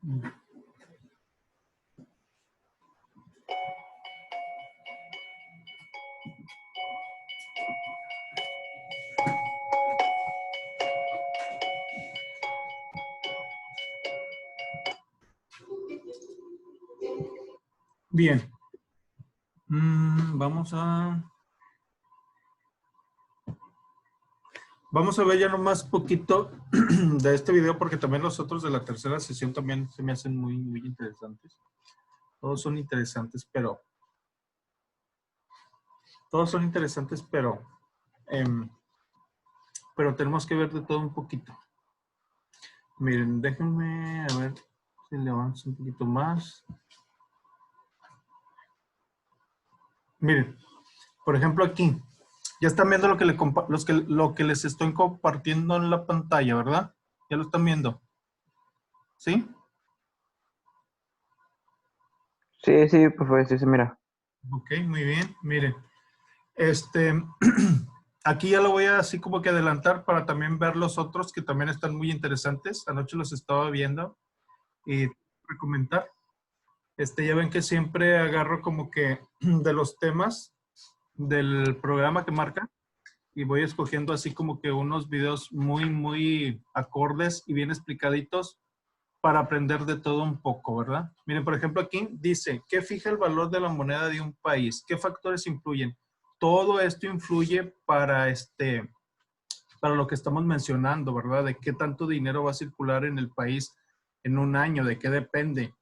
Bien. Vamos a ver ya nomás poquito de este video porque también los otros de la tercera sesión también se me hacen muy, muy interesantes. Todos son interesantes, pero tenemos que ver de todo un poquito. Miren, déjenme a ver si le avanzo un poquito más. Miren, por ejemplo aquí, ya están viendo lo que les estoy compartiendo en la pantalla, ¿verdad? Ya lo están viendo. ¿Sí? Sí, sí, pues sí, mira. Ok, muy bien. Miren, aquí ya lo voy a así como que adelantar para también ver los otros que también están muy interesantes. Anoche los estaba viendo y comentar. Ya ven que siempre agarro como que de los temas del programa que marca y voy escogiendo así como que unos videos muy, muy acordes y bien explicaditos para aprender de todo un poco, ¿verdad? Miren, por ejemplo, aquí dice, ¿qué fija el valor de la moneda de un país? ¿Qué factores influyen? Todo esto influye para lo que estamos mencionando, ¿verdad? De qué tanto dinero va a circular en el país en un año, de qué depende.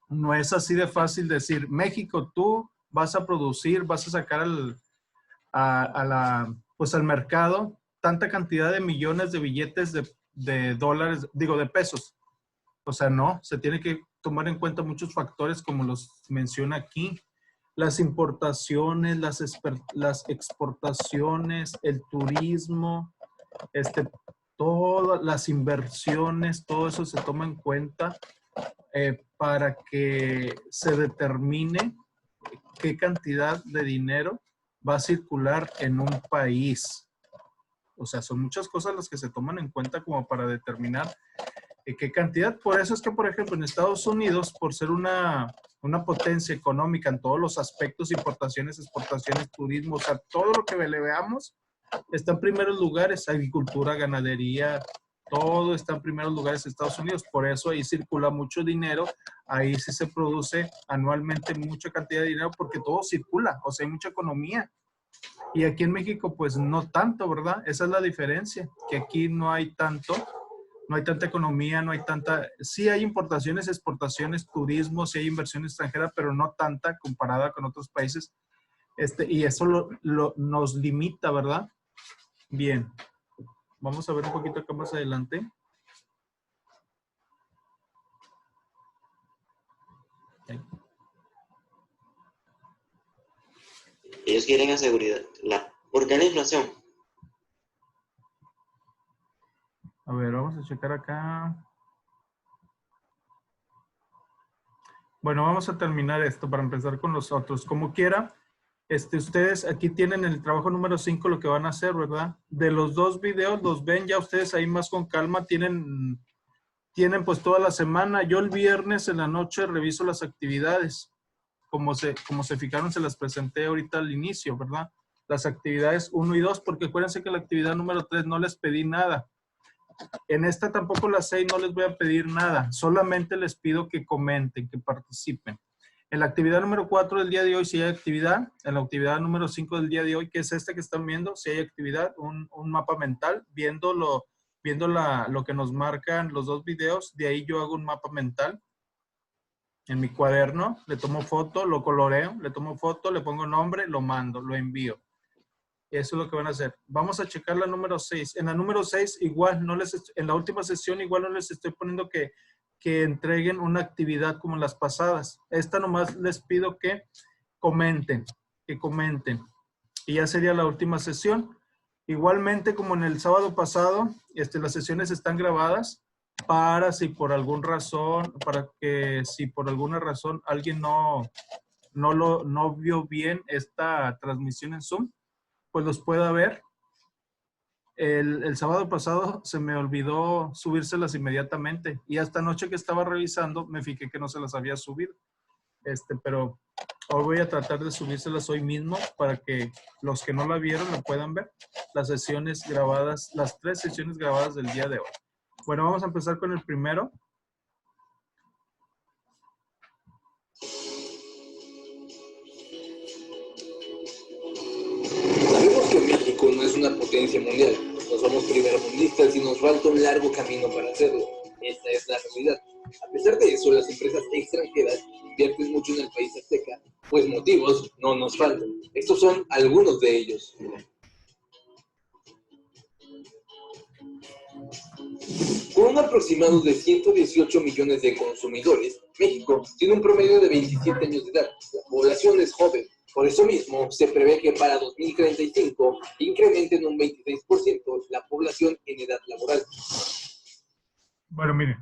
No es así de fácil decir, México, tú vas a producir, vas a sacar al mercado tanta cantidad de millones de billetes de dólares, digo, de pesos. O sea, no, se tiene que tomar en cuenta muchos factores como los menciona aquí. Las importaciones, las exportaciones, el turismo, todas las inversiones, todo eso se toma en cuenta para que se determine qué cantidad de dinero va a circular en un país. O sea, son muchas cosas las que se toman en cuenta como para determinar qué cantidad. Por eso es que, por ejemplo, en Estados Unidos, por ser una potencia económica en todos los aspectos, importaciones, exportaciones, turismo, o sea, todo lo que le veamos, está en primeros lugares, agricultura, ganadería, todo está en primeros lugares en Estados Unidos. Por eso ahí circula mucho dinero, ahí sí se produce anualmente mucha cantidad de dinero porque todo circula, o sea, hay mucha economía. Y aquí en México, pues no tanto, ¿verdad? Esa es la diferencia, que aquí no hay tanto, no hay tanta economía, no hay tanta, sí hay importaciones, exportaciones, turismo, sí hay inversión extranjera, pero no tanta comparada con otros países. Y eso nos limita, ¿verdad? Bien. Vamos a ver un poquito acá más adelante. Okay. Ellos quieren asegurar ¿por qué la inflación? A ver, vamos a checar acá. Bueno, vamos a terminar esto para empezar con los otros. Como quiera, ustedes aquí tienen el trabajo número 5 lo que van a hacer, ¿verdad? De los dos videos, los ven ya ustedes ahí más con calma, tienen pues toda la semana. Yo el viernes en la noche reviso las actividades. Como se fijaron, se las presenté ahorita al inicio, ¿verdad? Las actividades 1 y 2, porque acuérdense que la actividad número 3 no les pedí nada. En esta tampoco la 6 no les voy a pedir nada, solamente les pido que comenten, que participen. En la actividad número 4 del día de hoy sí hay actividad, en la actividad número 5 del día de hoy, que es esta que están viendo, sí hay actividad, un mapa mental, viendo lo que nos marcan los dos videos, de ahí yo hago un mapa mental. En mi cuaderno, le tomo foto, lo coloreo, le tomo foto, le pongo nombre, lo mando, lo envío. Eso es lo que van a hacer. Vamos a checar la número 6. En la número 6, igual, en la última sesión, igual no les estoy poniendo que entreguen una actividad como las pasadas. Esta nomás les pido que comenten. Y ya sería la última sesión. Igualmente, como en el sábado pasado, las sesiones están grabadas para si por alguna razón alguien no vio bien esta transmisión en Zoom, pues los pueda ver el sábado pasado se me olvidó subírselas inmediatamente y hasta anoche que estaba revisando me fijé que no se las había subido. Pero hoy voy a tratar de subírselas hoy mismo para que los que no la vieron la puedan ver. Las sesiones grabadas, las 3 sesiones grabadas del día de hoy. Bueno, vamos a empezar con el primero. Sabemos que México no es una potencia mundial, no somos primermundistas y nos falta un largo camino para hacerlo. Esta es la realidad. A pesar de eso, las empresas extranjeras invierten mucho en el país azteca, pues motivos no nos faltan. Estos son algunos de ellos. Con un aproximado de 118 millones de consumidores, México tiene un promedio de 27 años de edad. La población es joven. Por eso mismo, se prevé que para 2035 incrementen un 26% la población en edad laboral. Bueno, miren,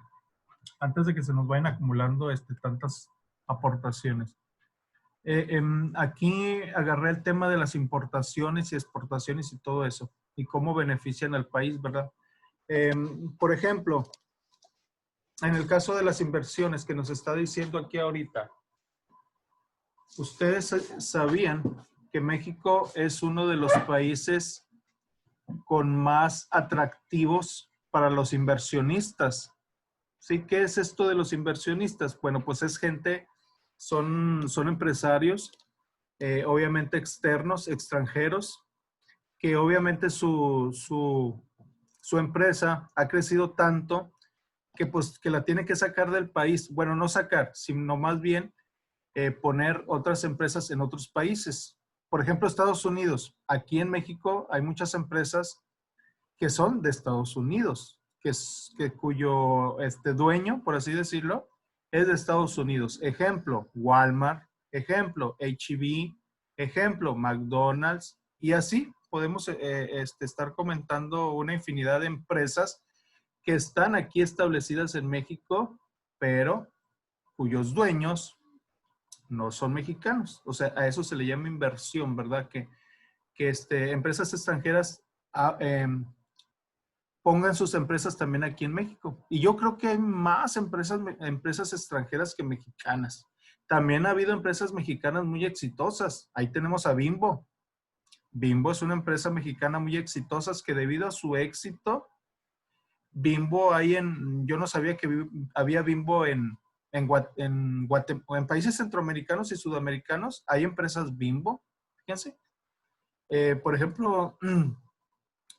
antes de que se nos vayan acumulando tantas aportaciones. Aquí agarré el tema de las importaciones y exportaciones y todo eso, y cómo benefician al país, ¿verdad? Por ejemplo, en el caso de las inversiones que nos está diciendo aquí ahorita, ¿ustedes sabían que México es uno de los países con más atractivos para los inversionistas? ¿Sí? ¿Qué es esto de los inversionistas? Bueno, pues es gente, son empresarios, obviamente externos, extranjeros, que obviamente su empresa ha crecido tanto que pues que la tiene que sacar del país. Bueno, no sacar, sino más bien poner otras empresas en otros países. Por ejemplo, Estados Unidos. Aquí en México hay muchas empresas que son de Estados Unidos, cuyo dueño, por así decirlo, es de Estados Unidos. Ejemplo, Walmart, ejemplo, H-E-B, ejemplo, McDonald's, y así podemos estar comentando una infinidad de empresas que están aquí establecidas en México, pero cuyos dueños no son mexicanos. O sea, a eso se le llama inversión, ¿verdad? Que empresas extranjeras pongan sus empresas también aquí en México. Y yo creo que hay más empresas extranjeras que mexicanas. También ha habido empresas mexicanas muy exitosas. Ahí tenemos a Bimbo. Bimbo es una empresa mexicana muy exitosa que debido a su éxito, Bimbo yo no sabía que había Bimbo en países centroamericanos y sudamericanos. Hay empresas Bimbo, fíjense. Por ejemplo,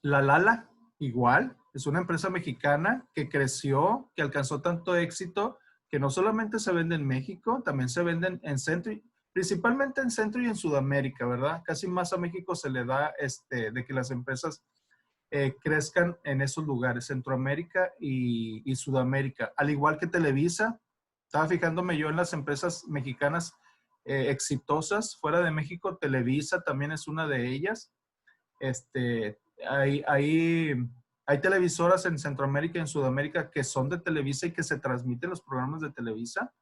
La Lala, igual, es una empresa mexicana que creció, que alcanzó tanto éxito, que no solamente se vende en México, también se venden principalmente en Centro y en Sudamérica, ¿verdad? Casi más a México se le da de que las empresas crezcan en esos lugares, Centroamérica y Sudamérica. Al igual que Televisa, estaba fijándome yo en las empresas mexicanas exitosas fuera de México. Televisa también es una de ellas. Hay televisoras en Centroamérica y en Sudamérica que son de Televisa y que se transmiten los programas de Televisa.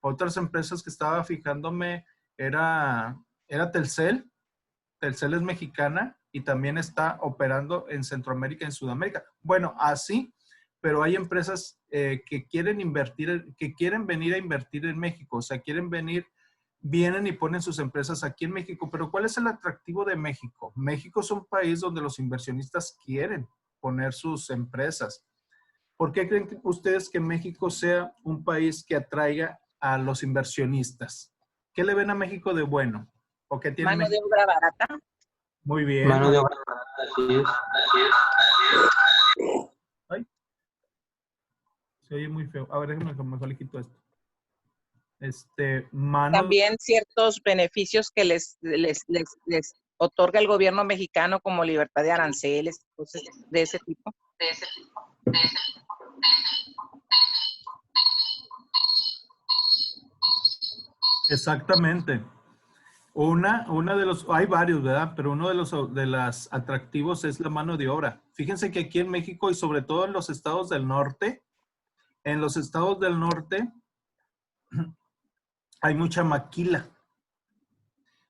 Otras empresas que estaba fijándome era Telcel. Telcel es mexicana y también está operando en Centroamérica y en Sudamérica. Bueno, así, pero hay empresas que quieren invertir, que quieren venir a invertir en México. O sea, vienen y ponen sus empresas aquí en México. Pero ¿cuál es el atractivo de México? México es un país donde los inversionistas quieren poner sus empresas. ¿Por qué creen ustedes que México sea un país que atraiga a los inversionistas? ¿Qué le ven a México de bueno? ¿O qué tiene Mano de México? obra barata. Muy bien. Mano de obra, así es. Ay, se oye muy feo. A ver, déjame mejor le quito esto. También ciertos beneficios que les otorga el gobierno mexicano, como libertad de aranceles, cosas de ese tipo. Exactamente. Hay varios, ¿verdad? Pero uno de los atractivos es la mano de obra. Fíjense que aquí en México y sobre todo en los estados del norte, hay mucha maquila.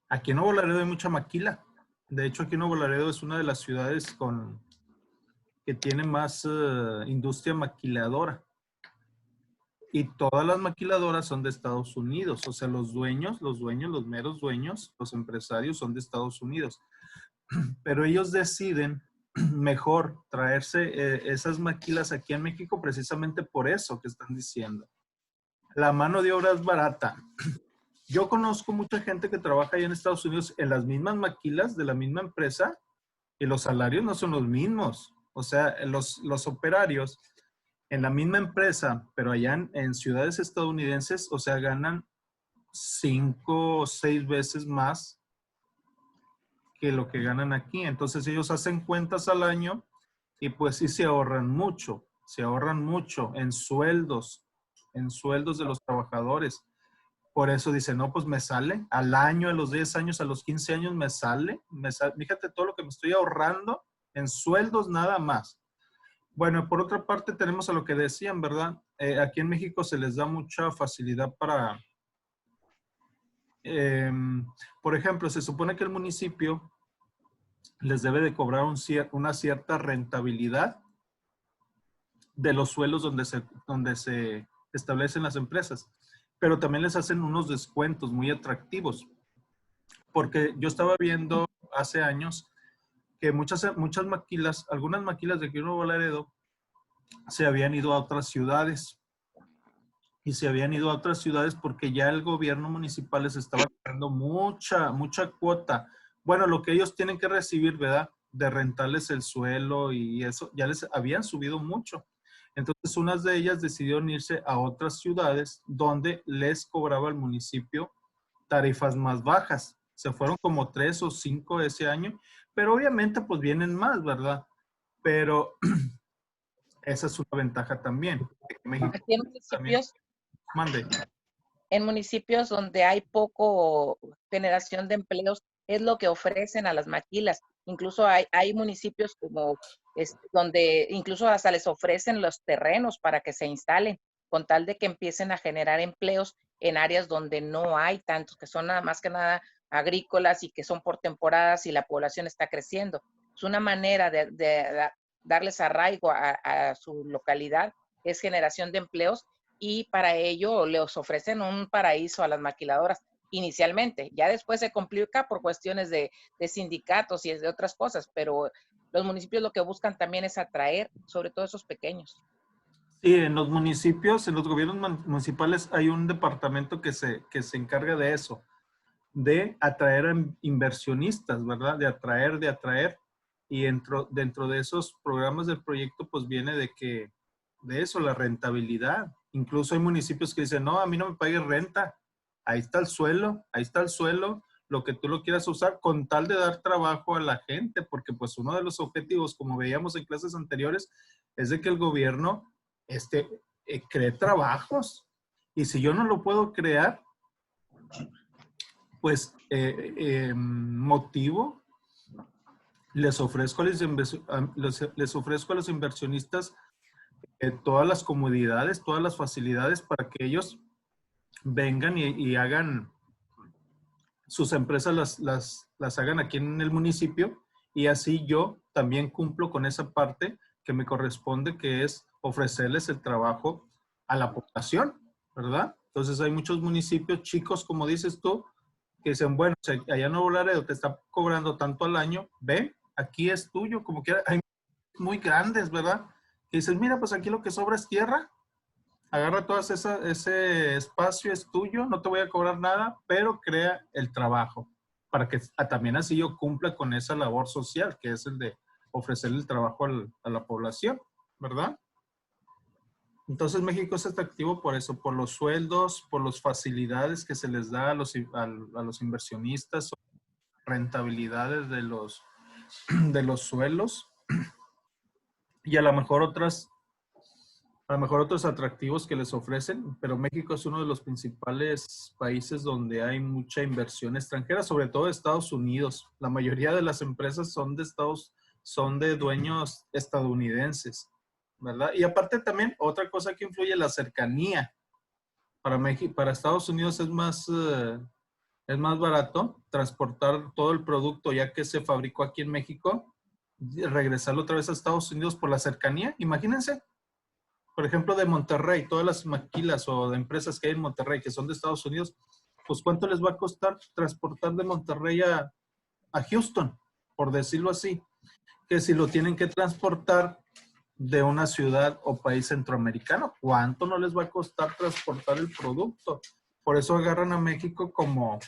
Aquí en Nuevo Laredo hay mucha maquila. De hecho, aquí en Nuevo Laredo es una de las ciudades con que tiene más industria maquiladora. Y todas las maquiladoras son de Estados Unidos. O sea, los meros dueños, los empresarios son de Estados Unidos. Pero ellos deciden mejor traerse esas maquilas aquí en México precisamente por eso que están diciendo. La mano de obra es barata. Yo conozco mucha gente que trabaja allá en Estados Unidos en las mismas maquilas de la misma empresa y los salarios no son los mismos. O sea, los operarios en la misma empresa, pero allá en ciudades estadounidenses, o sea, ganan 5 o 6 veces más que lo que ganan aquí. Entonces ellos hacen cuentas al año y pues sí se ahorran mucho en sueldos de los trabajadores. Por eso dicen, no, pues me sale al año, a los 10 años, a los 15 años me sale. Fíjate todo lo que me estoy ahorrando en sueldos nada más. Bueno, por otra parte tenemos a lo que decían, ¿verdad? Aquí en México se les da mucha facilidad para, por ejemplo, se supone que el municipio les debe de cobrar una cierta rentabilidad de los suelos donde se establecen las empresas, pero también les hacen unos descuentos muy atractivos, porque yo estaba viendo hace años que muchas maquilas, algunas maquilas de aquí en Nuevo Laredo, se habían ido a otras ciudades. Y se habían ido a otras ciudades porque ya el gobierno municipal les estaba cobrando mucha cuota. Bueno, lo que ellos tienen que recibir, ¿verdad? De rentarles el suelo y eso, ya les habían subido mucho. Entonces, unas de ellas decidieron irse a otras ciudades donde les cobraba el municipio tarifas más bajas. Se fueron como 3 o 5 ese año, pero obviamente pues vienen más, ¿verdad? Pero esa es una ventaja también. México Aquí también. Mande. En municipios donde hay poco generación de empleos, es lo que ofrecen a las maquilas. Incluso hay municipios como donde incluso hasta les ofrecen los terrenos para que se instalen, con tal de que empiecen a generar empleos en áreas donde no hay tantos, que son nada más que nada agrícolas y que son por temporadas y la población está creciendo. Es una manera de darles arraigo a su localidad, es generación de empleos, y para ello les ofrecen un paraíso a las maquiladoras inicialmente. Ya después se complica por cuestiones de sindicatos y de otras cosas, pero los municipios lo que buscan también es atraer, sobre todo esos pequeños. Sí, en los municipios, en los gobiernos municipales hay un departamento que se encarga de eso, de atraer a inversionistas, ¿verdad? De atraer. Y dentro de esos programas del proyecto, pues viene de eso, la rentabilidad. Incluso hay municipios que dicen, no, a mí no me pagues renta. Ahí está el suelo, lo que tú lo quieras usar con tal de dar trabajo a la gente, porque pues uno de los objetivos, como veíamos en clases anteriores, es de que el gobierno cree trabajos. Y si yo no lo puedo crear, pues motivo, les ofrezco a los inversionistas todas las comodidades, todas las facilidades para que ellos vengan y hagan sus empresas, las hagan aquí en el municipio, y así yo también cumplo con esa parte que me corresponde, que es ofrecerles el trabajo a la población, ¿verdad? Entonces hay muchos municipios chicos, como dices tú, que dicen, bueno, allá en Nuevo Laredo te está cobrando tanto al año, ven, aquí es tuyo, como quiera. Hay muy grandes, ¿verdad? Que dicen, mira, pues aquí lo que sobra es tierra, agarra todo ese espacio, es tuyo, no te voy a cobrar nada, pero crea el trabajo, para que también así yo cumpla con esa labor social, que es el de ofrecer el trabajo a la población, ¿verdad? Entonces México es atractivo por eso, por los sueldos, por las facilidades que se les da a los inversionistas, rentabilidades de los suelos, y a lo mejor otros atractivos que les ofrecen, pero México es uno de los principales países donde hay mucha inversión extranjera, sobre todo de Estados Unidos. La mayoría de las empresas son de dueños estadounidenses, ¿verdad? Y aparte también, otra cosa que influye, la cercanía. Para Estados Unidos es más barato transportar todo el producto ya que se fabricó aquí en México, regresarlo otra vez a Estados Unidos por la cercanía. Imagínense, por ejemplo, de Monterrey, todas las maquilas o de empresas que hay en Monterrey que son de Estados Unidos, pues ¿cuánto les va a costar transportar de Monterrey a Houston, por decirlo así? Que si lo tienen que transportar de una ciudad o país centroamericano, ¿cuánto no les va a costar transportar el producto? Por eso agarran a México como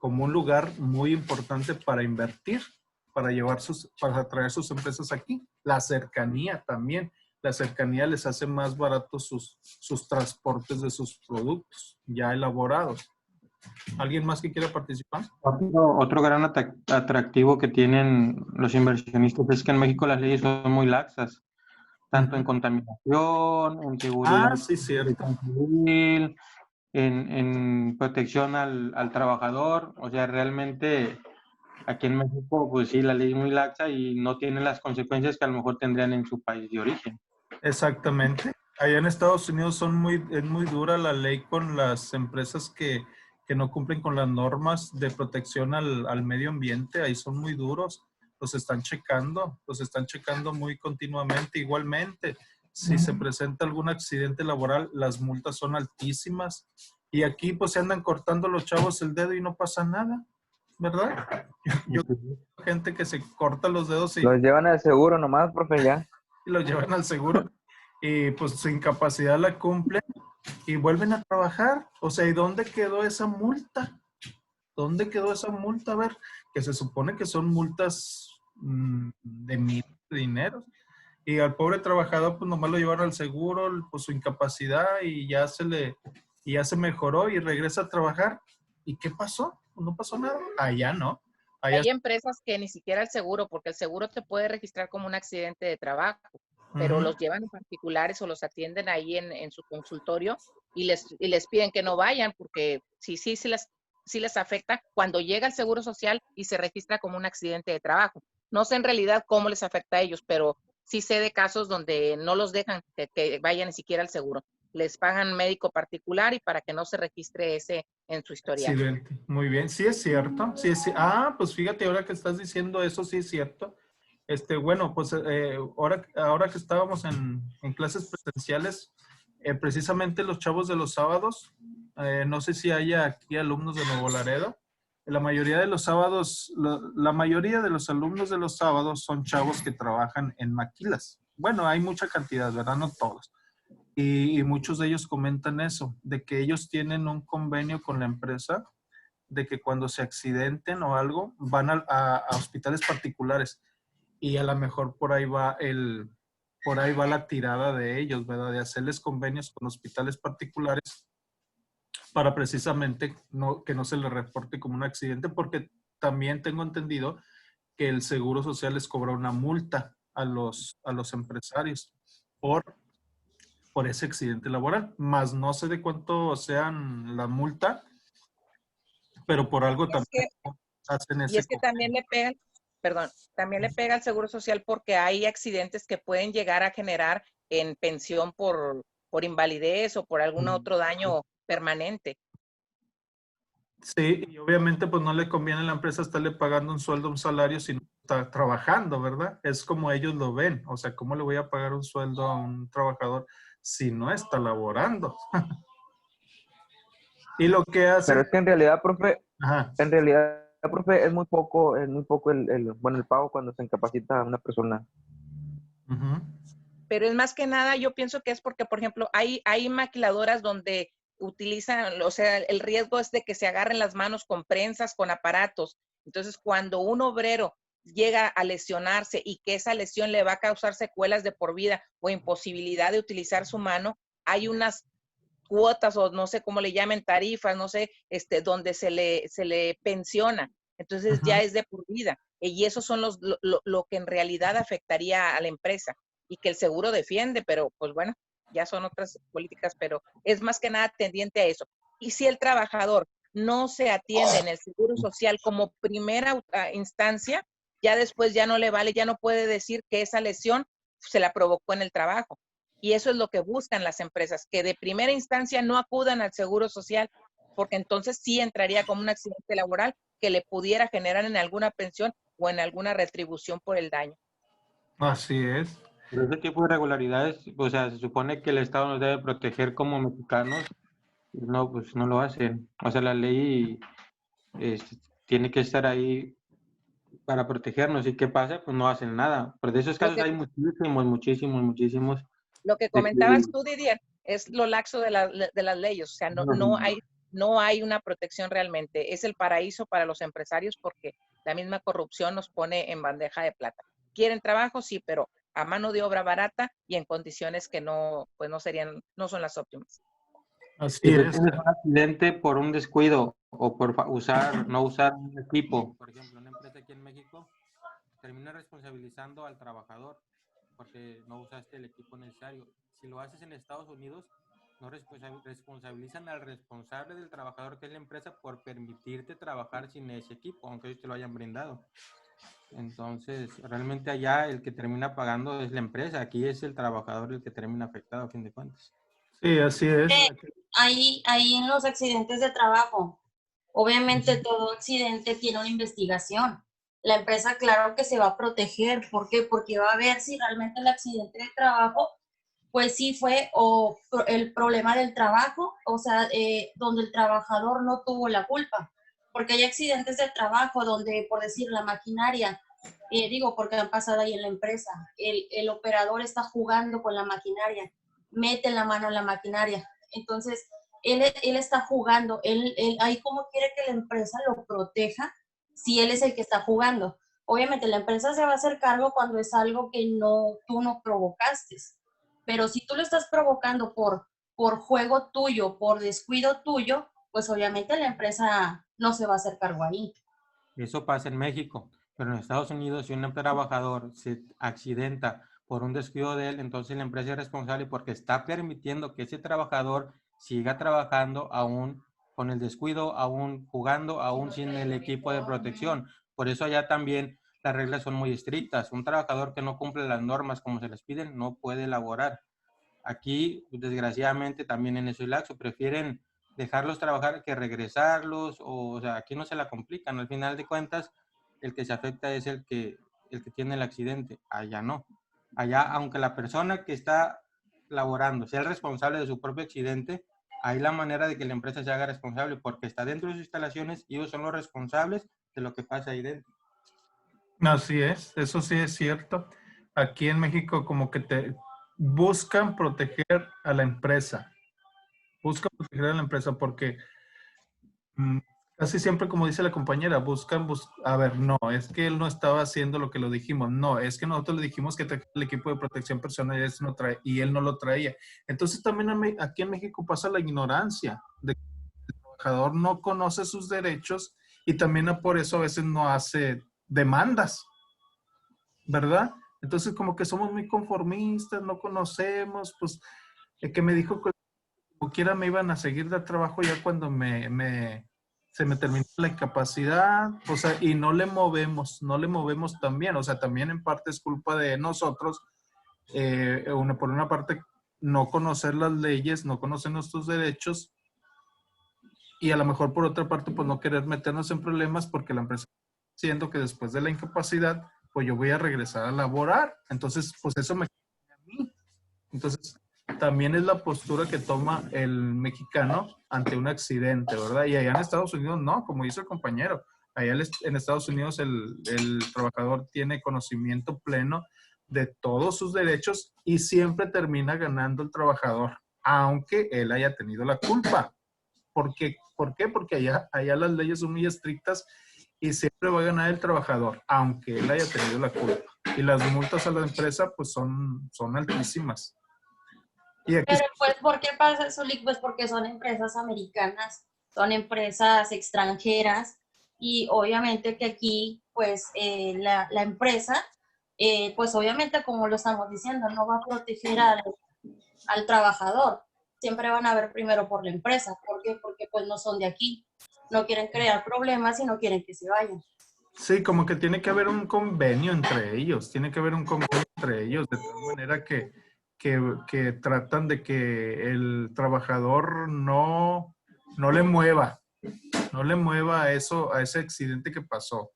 un lugar muy importante para invertir, para traer sus empresas aquí. La cercanía también. La cercanía les hace más baratos sus transportes de sus productos ya elaborados. ¿Alguien más que quiera participar? Otro gran atractivo que tienen los inversionistas es que en México las leyes son muy laxas, tanto en contaminación, en seguridad Sí, cierto. civil, en protección al trabajador. O sea, realmente aquí en México, pues sí, la ley es muy laxa y no tiene las consecuencias que a lo mejor tendrían en su país de origen. Exactamente. Allá en Estados Unidos es muy dura la ley con las empresas que no cumplen con las normas de protección al medio ambiente. Ahí son muy duros. Los están checando muy continuamente. Igualmente, si se presenta algún accidente laboral, las multas son altísimas. Y aquí pues se andan cortando los chavos el dedo y no pasa nada, ¿verdad? Yo conozco gente que se corta los dedos y Los llevan al seguro nomás, profe, ya. los llevan al seguro y pues su incapacidad la cumplen y vuelven a trabajar. O sea, ¿y dónde quedó esa multa? ¿Dónde quedó esa multa? A ver, que se supone que son multas de miles de dinero. Y al pobre trabajador, pues nomás lo llevaron al seguro, pues su incapacidad y ya se mejoró y regresa a trabajar. ¿Y qué pasó? Pues no pasó nada. Allá no. Allá, Hay empresas que ni siquiera el seguro, porque el seguro te puede registrar como un accidente de trabajo, pero los llevan en particulares o los atienden ahí en su consultorio y les piden que no vayan porque sí les afecta cuando llega el seguro social y se registra como un accidente de trabajo. No sé en realidad cómo les afecta a ellos, pero sí sé de casos donde no los dejan que vayan ni siquiera al seguro. Les pagan médico particular y para que no se registre ese en su historial. accidente. Muy bien, sí es cierto. Pues fíjate, ahora que estás diciendo eso, sí es cierto. Bueno, pues ahora que estábamos en clases presenciales, precisamente los chavos de los sábados, no sé si haya aquí alumnos de Nuevo Laredo, la mayoría de los sábados, la mayoría de los alumnos de los sábados son chavos que trabajan en maquilas. Bueno, hay mucha cantidad, ¿verdad? No todos. Y muchos de ellos comentan eso, de que ellos tienen un convenio con la empresa, de que cuando se accidenten o algo, van a hospitales particulares. Y a lo mejor por ahí va la tirada de ellos, ¿verdad? De hacerles convenios con hospitales particulares para precisamente que no se les reporte como un accidente, porque también tengo entendido que el Seguro Social les cobra una multa a los empresarios por ese accidente laboral. Más no sé de cuánto sean la multa, pero por algo también hacen ese Y es que también le pega al Seguro Social porque hay accidentes que pueden llegar a generar en pensión por invalidez o por algún otro daño permanente. Sí, y obviamente pues no le conviene a la empresa estarle pagando un sueldo, un salario si no está trabajando, ¿verdad? Es como ellos lo ven. O sea, ¿cómo le voy a pagar un sueldo a un trabajador si no está laborando? Y lo que hace... Pero es que en realidad, profe, Ajá. es muy poco el pago cuando se incapacita a una persona. Uh-huh. Pero es más que nada, yo pienso que es porque, por ejemplo, hay maquiladoras donde utilizan, o sea, el riesgo es de que se agarren las manos con prensas, con aparatos. Entonces, cuando un obrero llega a lesionarse y que esa lesión le va a causar secuelas de por vida o imposibilidad de utilizar su mano, hay unas cuotas o no sé cómo le llamen, tarifas, no sé, donde se le pensiona. Entonces ya es de por vida. Y esos son lo que en realidad afectaría a la empresa y que el seguro defiende, pero pues bueno, ya son otras políticas, pero es más que nada tendiente a eso. Y si el trabajador no se atiende en el seguro social como primera instancia, ya después ya no le vale, ya no puede decir que esa lesión se la provocó en el trabajo. Y eso es lo que buscan las empresas, que de primera instancia no acudan al seguro social, porque entonces sí entraría como un accidente laboral que le pudiera generar en alguna pensión o en alguna retribución por el daño. Así es. Pero ese tipo de irregularidades, o sea, se supone que el Estado nos debe proteger como mexicanos, y no, pues no lo hacen. O sea, la ley tiene que estar ahí para protegernos. ¿Y qué pasa? Pues no hacen nada. Pero de esos Lo casos que, hay muchísimos, muchísimos, muchísimos. lo que De que, comentabas tú, Didier, es lo laxo de las leyes. O sea, no hay una protección realmente. Es el paraíso para los empresarios porque la misma corrupción nos pone en bandeja de plata. Quieren trabajo, sí, pero a mano de obra barata y en condiciones que no son las óptimas. Así si tú es. tienes un accidente por un descuido o por no usar un equipo, por ejemplo, una empresa aquí en México termina responsabilizando al trabajador porque no usaste el equipo necesario. Si lo haces en Estados Unidos, no responsabilizan al responsable del trabajador, que es la empresa, por permitirte trabajar sin ese equipo, aunque ellos te lo hayan brindado. Entonces, realmente allá el que termina pagando es la empresa. Aquí es el trabajador el que termina afectado, a fin de cuentas. Sí, así es. Ahí en los accidentes de trabajo, obviamente todo accidente tiene una investigación. La empresa, claro que se va a proteger. ¿Por qué? Porque va a ver si realmente el accidente de trabajo, pues sí fue o el problema del trabajo, o sea, donde el trabajador no tuvo la culpa. Porque hay accidentes de trabajo donde, por decir, la maquinaria, digo, porque han pasado ahí en la empresa, el operador está jugando con la maquinaria, mete la mano en la maquinaria. Entonces, él está jugando, él ahí como quiere que la empresa lo proteja si él es el que está jugando. Obviamente la empresa se va a hacer cargo cuando es algo que tú no provocaste, pero si tú lo estás provocando por juego tuyo, por descuido tuyo, pues obviamente la empresa no se va a hacer cargo ahí. Eso pasa en México, pero en Estados Unidos, si un trabajador se accidenta por un descuido de él, entonces la empresa es responsable porque está permitiendo que ese trabajador siga trabajando aún con el descuido, aún jugando, aún sin el equipo de protección. Por eso allá también las reglas son muy estrictas. Un trabajador que no cumple las normas como se les piden no puede laborar. Aquí, desgraciadamente, también en eso el laxo, prefieren dejarlos trabajar que regresarlos, o sea, aquí no se la complican. Al final de cuentas, el que se afecta es el que tiene el accidente. Allá no. Allá, aunque la persona que está laborando sea el responsable de su propio accidente, hay la manera de que la empresa se haga responsable porque está dentro de sus instalaciones y ellos son los responsables de lo que pasa ahí dentro. Así es, eso sí es cierto. Aquí en México como que te buscan proteger a la empresa. Buscan proteger a la empresa porque casi siempre, como dice la compañera, a ver, no, es que él no estaba haciendo lo que lo dijimos. No, es que nosotros le dijimos que el equipo de protección personal y él no lo traía. Entonces también aquí en México pasa la ignorancia de que el trabajador no conoce sus derechos y también por eso a veces no hace demandas, ¿verdad? Entonces como que somos muy conformistas, no conocemos, pues el que me dijo que como quiera me iban a seguir de trabajo ya cuando se me terminó la incapacidad, o sea, y no le movemos también, o sea, también en parte es culpa de nosotros, por una parte no conocer las leyes, no conocer nuestros derechos, y a lo mejor por otra parte pues no querer meternos en problemas porque la empresa está diciendo que después de la incapacidad, pues yo voy a regresar a laborar, entonces pues eso me conviene a mí. Entonces, también es la postura que toma el mexicano ante un accidente, ¿verdad? Y allá en Estados Unidos no, como dice el compañero. Allá en Estados Unidos el trabajador tiene conocimiento pleno de todos sus derechos y siempre termina ganando el trabajador, aunque él haya tenido la culpa. ¿Por qué? Porque allá las leyes son muy estrictas y siempre va a ganar el trabajador, aunque él haya tenido la culpa. Y las multas a la empresa pues son altísimas. Pero pues, ¿por qué pasa, Zulik? Pues porque son empresas americanas, son empresas extranjeras y obviamente que aquí, pues, la empresa, pues obviamente como lo estamos diciendo, no va a proteger al trabajador. Siempre van a ver primero por la empresa. ¿Por qué? Porque pues no son de aquí. No quieren crear problemas y no quieren que se vayan. Sí, como que tiene que haber un convenio entre ellos, de tal manera que tratan de que el trabajador no le mueva a ese accidente que pasó.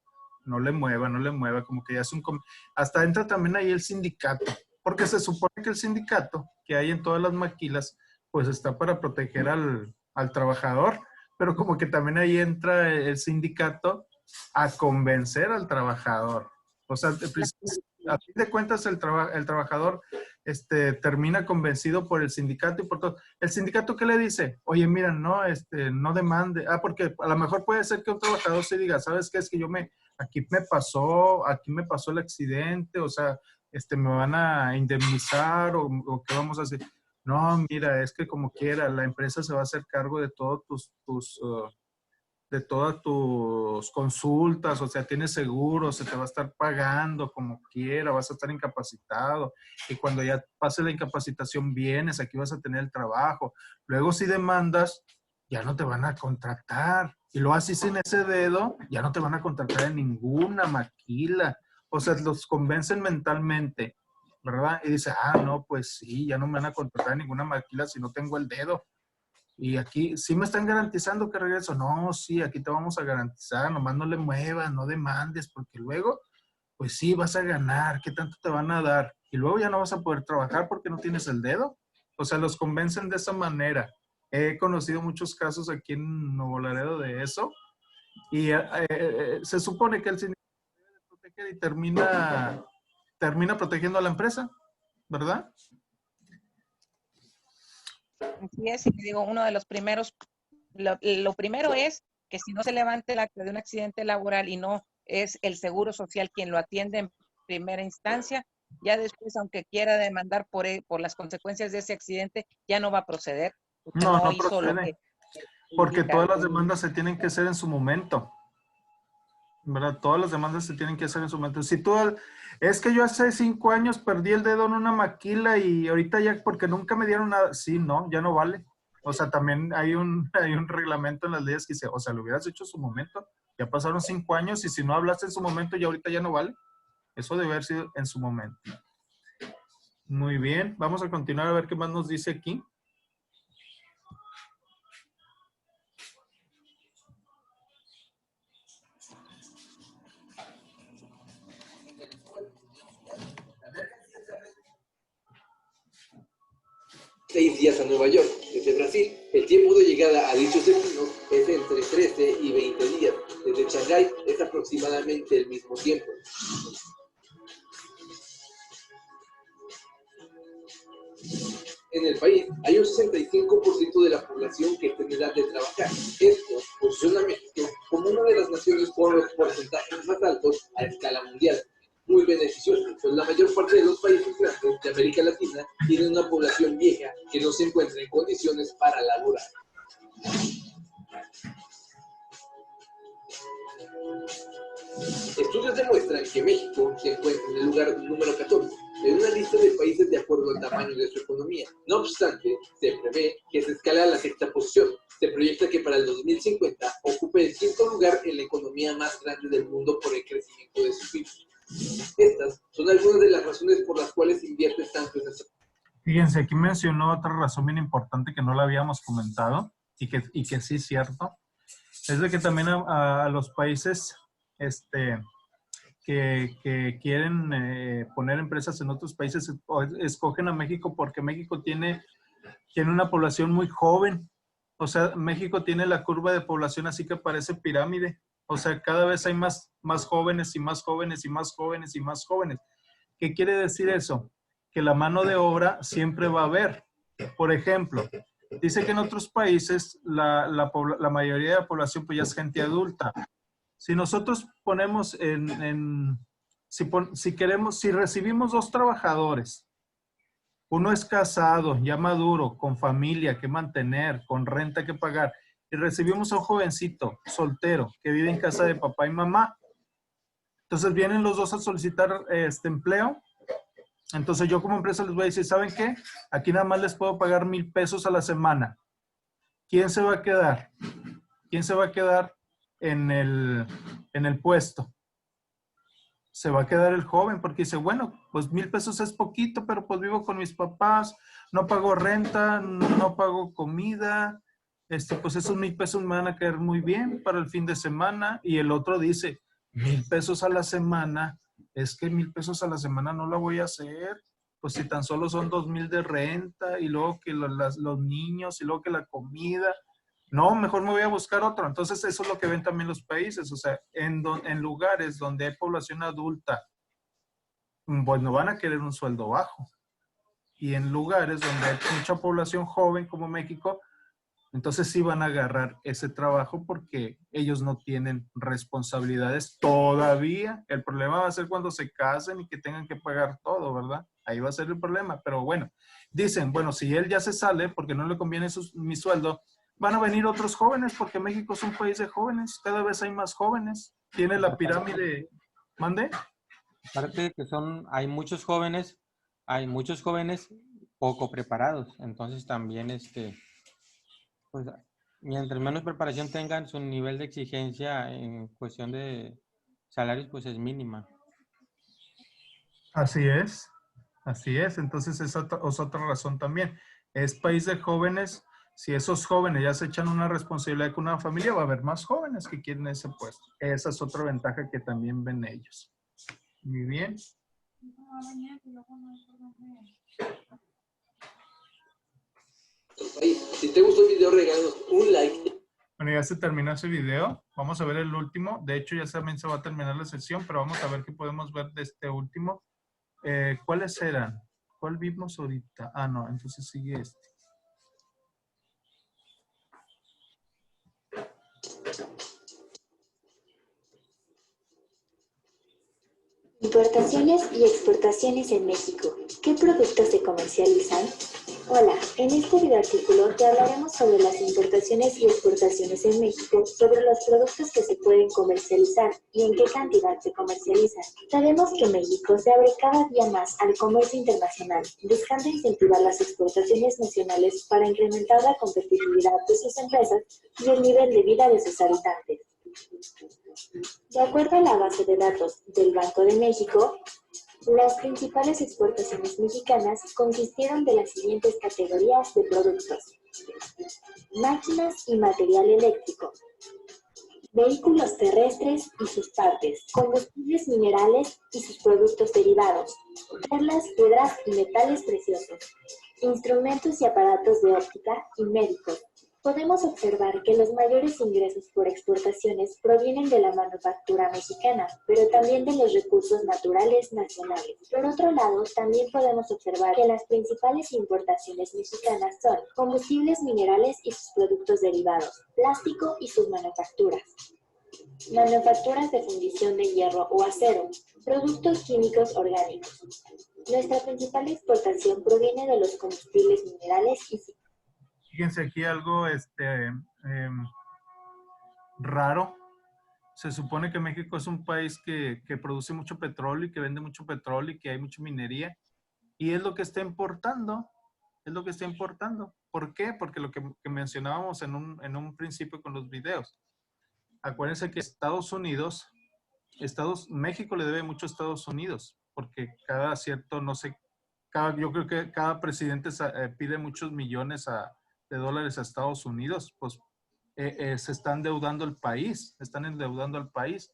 no le mueva, como que ya es hasta entra también ahí el sindicato, porque se supone que el sindicato que hay en todas las maquilas, pues está para proteger al trabajador, pero como que también ahí entra el sindicato a convencer al trabajador. O sea, a fin de cuentas el trabajador termina convencido por el sindicato y por todo. ¿El sindicato qué le dice? Oye, mira, no, no demande. Porque a lo mejor puede ser que un trabajador se diga, ¿sabes qué? Es que aquí me pasó el accidente, o sea, me van a indemnizar o qué vamos a hacer. No, mira, es que como quiera, la empresa se va a hacer cargo de todos de todas tus consultas, o sea, tienes seguro, se te va a estar pagando como quiera, vas a estar incapacitado, y cuando ya pase la incapacitación vienes, aquí vas a tener el trabajo. Luego si demandas, ya no te van a contratar, y lo haces sin ese dedo, ya no te van a contratar en ninguna maquila. O sea, los convencen mentalmente, ¿verdad? Y dice, no, pues sí, ya no me van a contratar en ninguna maquila si no tengo el dedo. Y aquí, ¿sí me están garantizando que regreso? No, sí, aquí te vamos a garantizar, nomás no le muevas, no demandes, porque luego, pues sí, vas a ganar, ¿qué tanto te van a dar? Y luego ya no vas a poder trabajar porque no tienes el dedo. O sea, los convencen de esa manera. He conocido muchos casos aquí en Nuevo Laredo de eso. Y se supone que el sindicato debe proteger y termina protegiendo a la empresa, ¿verdad? Así es, y te digo, uno de los primeros, lo primero es que si no se levanta el acta de un accidente laboral y no es el Seguro Social quien lo atiende en primera instancia, ya después, aunque quiera demandar por las consecuencias de ese accidente, ya no va a proceder. Usted No hizo procede, lo que porque indica. todas las demandas se tienen que hacer en su momento, ¿verdad? Todas las demandas se tienen que hacer en su momento. Si tú, es que yo hace 5 años perdí el dedo en una maquila y ahorita ya porque nunca me dieron nada, sí, no, ya no vale. O sea, también hay un reglamento en las leyes que dice, o sea, lo hubieras hecho en su momento, ya pasaron 5 años y si no hablaste en su momento y ahorita ya no vale. Eso debe haber sido en su momento. Muy bien, vamos a continuar a ver qué más nos dice aquí. Seis días a Nueva York. Desde Brasil, el tiempo de llegada a dichos destinos es entre 13 y 20 días. Desde Shanghái es aproximadamente el mismo tiempo. En el país hay un 65% de la población que está en edad de trabajar. Esto posiciona a México como una de las naciones con los porcentajes más altos a escala mundial. Muy beneficioso, pues la mayor parte de los países grandes de América Latina tienen una población vieja que no se encuentra en condiciones para laborar. Estudios demuestran que México se encuentra en el lugar número 14 de una lista de países de acuerdo al tamaño de su economía. No obstante, se prevé que se escala a la sexta posición. Se proyecta que para el 2050 ocupe el quinto lugar en la economía más grande del mundo por el crecimiento de su PIB. Estas son algunas de las razones por las cuales invierte tanto en esta. Fíjense, aquí mencionó otra razón bien importante que no la habíamos comentado y que sí es cierto. Es de que también a los países que quieren poner empresas en otros países escogen a México porque México tiene una población muy joven. O sea, México tiene la curva de población así que parece pirámide. O sea, cada vez hay más jóvenes y más jóvenes y más jóvenes y más jóvenes. ¿Qué quiere decir eso? Que la mano de obra siempre va a haber. Por ejemplo, dice que en otros países la mayoría de la población pues ya es gente adulta. Si nosotros ponemos si recibimos 2 trabajadores, uno es casado, ya maduro, con familia que mantener, con renta que pagar, y recibimos a un jovencito soltero que vive en casa de papá y mamá, entonces vienen los dos a solicitar empleo. Entonces yo como empresa les voy a decir, ¿saben qué? Aquí nada más les puedo pagar 1,000 pesos a la semana. ¿Quién se va a quedar? ¿Quién se va a quedar en el puesto? Se va a quedar el joven porque dice, bueno, pues 1,000 pesos es poquito, pero pues vivo con mis papás, no pago renta, no pago comida, pues esos 1,000 pesos me van a caer muy bien para el fin de semana. Y el otro dice, 1,000 pesos a la semana, es que 1,000 pesos a la semana no la voy a hacer. Pues si tan solo son 2,000 de renta y luego que los niños y luego que la comida. No, mejor me voy a buscar otro. Entonces eso es lo que ven también los países. O sea, en lugares donde hay población adulta, pues no van a querer un sueldo bajo. Y en lugares donde hay mucha población joven como México, entonces sí van a agarrar ese trabajo porque ellos no tienen responsabilidades todavía. El problema va a ser cuando se casen y que tengan que pagar todo, ¿verdad? Ahí va a ser el problema. Pero bueno, dicen, bueno, si él ya se sale porque no le conviene mi sueldo, van a venir otros jóvenes porque México es un país de jóvenes. Cada vez hay más jóvenes. Tiene la pirámide. ¿Mande? Aparte de que hay muchos jóvenes poco preparados. Entonces también, pues, mientras menos preparación tengan, su nivel de exigencia en cuestión de salarios, pues es mínima. Así es. Así es. Entonces es otra razón también. Es país de jóvenes. Si esos jóvenes ya se echan una responsabilidad con una familia, va a haber más jóvenes que quieren ese puesto. Esa es otra ventaja que también ven ellos. Muy bien. Oye, si te gustó el video, regálanos un like. Bueno, ya se terminó ese video. Vamos a ver el último. De hecho, ya también se va a terminar la sesión, pero vamos a ver qué podemos ver de este último. ¿Cuáles eran? ¿Cuál vimos ahorita? Ah, no, entonces sigue este. Importaciones y exportaciones en México. ¿Qué productos se comercializan? Hola, en este videoartículo te hablaremos sobre las importaciones y exportaciones en México, sobre los productos que se pueden comercializar y en qué cantidad se comercializan. Sabemos que México se abre cada día más al comercio internacional, buscando incentivar las exportaciones nacionales para incrementar la competitividad de sus empresas y el nivel de vida de sus habitantes. De acuerdo a la base de datos del Banco de México, las principales exportaciones mexicanas consistieron de las siguientes categorías de productos: máquinas y material eléctrico, vehículos terrestres y sus partes, combustibles minerales y sus productos derivados, perlas, piedras y metales preciosos, instrumentos y aparatos de óptica y médicos. Podemos observar que los mayores ingresos por exportaciones provienen de la manufactura mexicana, pero también de los recursos naturales nacionales. Por otro lado, también podemos observar que las principales importaciones mexicanas son combustibles minerales y sus productos derivados, plástico y sus manufacturas, manufacturas de fundición de hierro o acero, productos químicos orgánicos. Nuestra principal exportación proviene de los combustibles minerales y Fíjense aquí algo raro. Se supone que México es un país que produce mucho petróleo y que vende mucho petróleo y que hay mucha minería. Y es lo que está importando. Es lo que está importando. ¿Por qué? Porque lo que mencionábamos en un principio con los videos. Acuérdense que México le debe mucho a Estados Unidos, porque cada cierto, no sé, yo creo que cada presidente pide muchos millones de dólares a Estados Unidos, pues se está endeudando el país, están endeudando al país.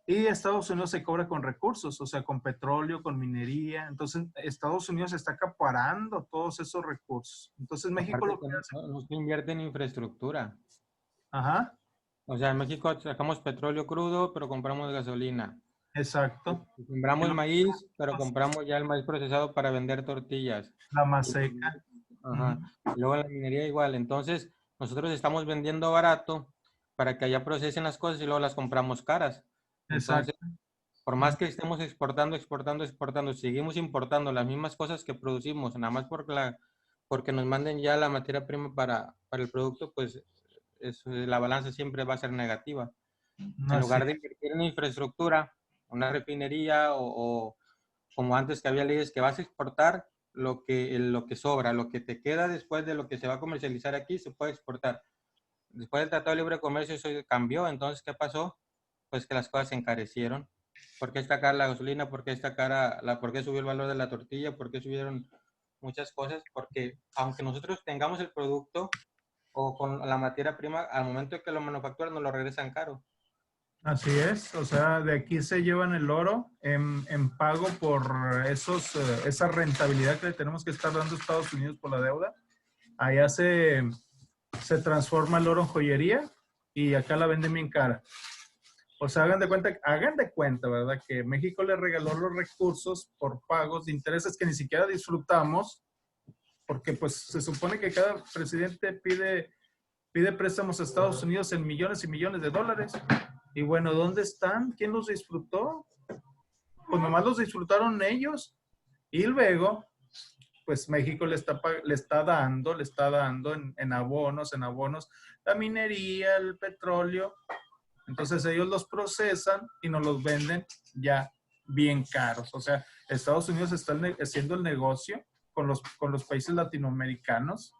Y Estados Unidos se cobra con recursos, o sea, con petróleo, con minería. Entonces, Estados Unidos está acaparando todos esos recursos. Entonces, México Aparte lo que hace... no se invierte en infraestructura. Ajá, O sea, en México sacamos petróleo crudo, pero compramos gasolina. exacto. Sembramos maíz, pero compramos ya el maíz procesado para vender tortillas. La maseca. Ajá. Y luego la minería igual. Entonces, nosotros estamos vendiendo barato para que allá procesen las cosas y luego las compramos caras. Entonces, Exacto. por más que estemos exportando, seguimos importando las mismas cosas que producimos, nada más porque nos manden ya la materia prima para el producto, pues la balanza siempre va a ser negativa. En Así lugar de invertir en infraestructura, una refinería o como antes que había leyes que vas a exportar lo que sobra, lo que te queda después de lo que se va a comercializar aquí, se puede exportar. Después del Tratado de Libre Comercio eso cambió, entonces, ¿qué pasó? Pues que las cosas se encarecieron. ¿Por qué está cara la gasolina? ¿Por qué está cara por qué subió el valor de la tortilla? ¿Por qué subieron muchas cosas? Porque aunque nosotros tengamos el producto o con la materia prima, al momento de que lo manufacturan nos lo regresan caro. Así es, o sea, de aquí se llevan el oro en pago por esa rentabilidad que le tenemos que estar dando a Estados Unidos por la deuda. Allá se transforma el oro en joyería y acá la venden bien cara. O sea, hagan de cuenta, ¿verdad? Que México le regaló los recursos por pagos de intereses que ni siquiera disfrutamos, porque pues se supone que cada presidente pide préstamos a Estados Unidos en millones y millones de dólares. Y bueno, ¿dónde están? ¿Quién los disfrutó? Pues nomás los disfrutaron ellos. Y luego, pues México le está dando en abonos, la minería, el petróleo. Entonces ellos los procesan y nos los venden ya bien caros. O sea, Estados Unidos está haciendo el negocio con los países latinoamericanos.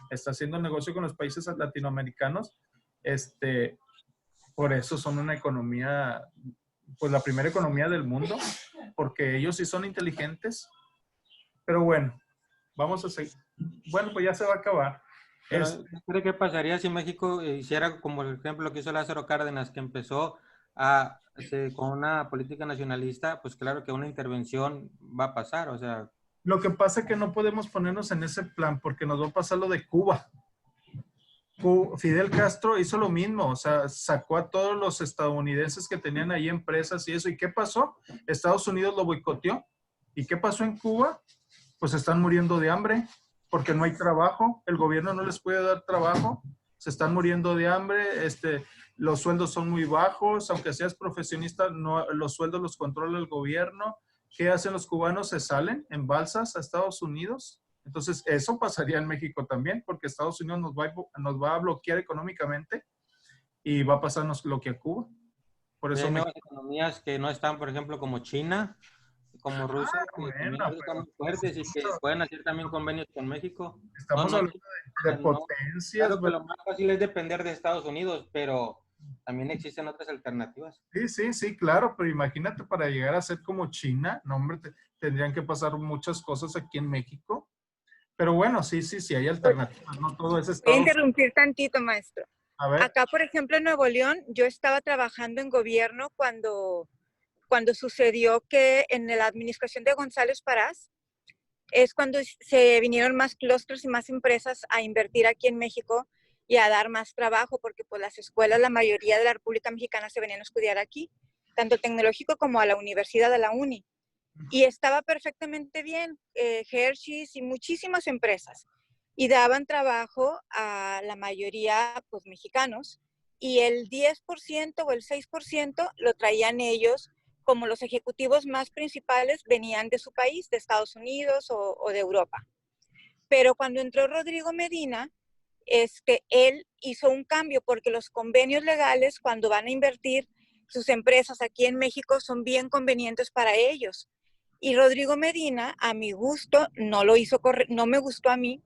Está haciendo el negocio con los países latinoamericanos. Por eso son una economía, pues la primera economía del mundo, porque ellos sí son inteligentes. Pero bueno, vamos a seguir. Bueno, pues ya se va a acabar. Pero, ¿cree qué pasaría si México hiciera como el ejemplo que hizo Lázaro Cárdenas, que empezó con una política nacionalista? Pues claro que una intervención va a pasar, o sea. Lo que pasa es que no podemos ponernos en ese plan porque nos va a pasar lo de Cuba. Fidel Castro hizo lo mismo, o sea, sacó a todos los estadounidenses que tenían ahí empresas y eso. ¿Y qué pasó? Estados Unidos lo boicoteó. ¿Y qué pasó en Cuba? Pues están muriendo de hambre porque no hay trabajo, el gobierno no les puede dar trabajo, se están muriendo de hambre, los sueldos son muy bajos, aunque seas profesionista, no, los sueldos los controla el gobierno. ¿Qué hacen los cubanos? Se salen en balsas a Estados Unidos. Entonces, eso pasaría en México también, porque Estados Unidos nos va a bloquear económicamente y va a pasarnos lo que a Cuba. Por eso hay nuevas economías que no están, por ejemplo, como China, como Rusia, que están muy fuertes y que pueden hacer también convenios con México. Estamos hablando de potencias. Claro que lo más fácil es depender de Estados Unidos, pero también existen otras alternativas. Sí, claro, pero imagínate para llegar a ser como China, no hombre, tendrían que pasar muchas cosas aquí en México. Pero bueno, sí, hay alternativas, no todo es Estados Unidos. Voy a interrumpir tantito, maestro. A ver. Acá, por ejemplo, en Nuevo León, yo estaba trabajando en gobierno cuando sucedió que en la administración de González Parás es cuando se vinieron más clústeres y más empresas a invertir aquí en México y a dar más trabajo, porque pues las escuelas, la mayoría de la República Mexicana se venían a estudiar aquí, tanto el tecnológico como a la universidad de la UNI. Y estaba perfectamente bien, Hershey's y muchísimas empresas. Y daban trabajo a la mayoría, pues, mexicanos. Y el 10% o el 6% lo traían ellos, como los ejecutivos más principales venían de su país, de Estados Unidos o de Europa. Pero cuando entró Rodrigo Medina, es que él hizo un cambio, porque los convenios legales, cuando van a invertir sus empresas aquí en México, son bien convenientes para ellos. Y Rodrigo Medina, a mi gusto, no lo hizo no me gustó a mí,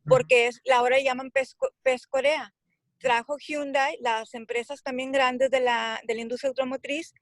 porque ahora llaman PES Corea. Trajo Hyundai, las empresas también grandes de la industria automotriz,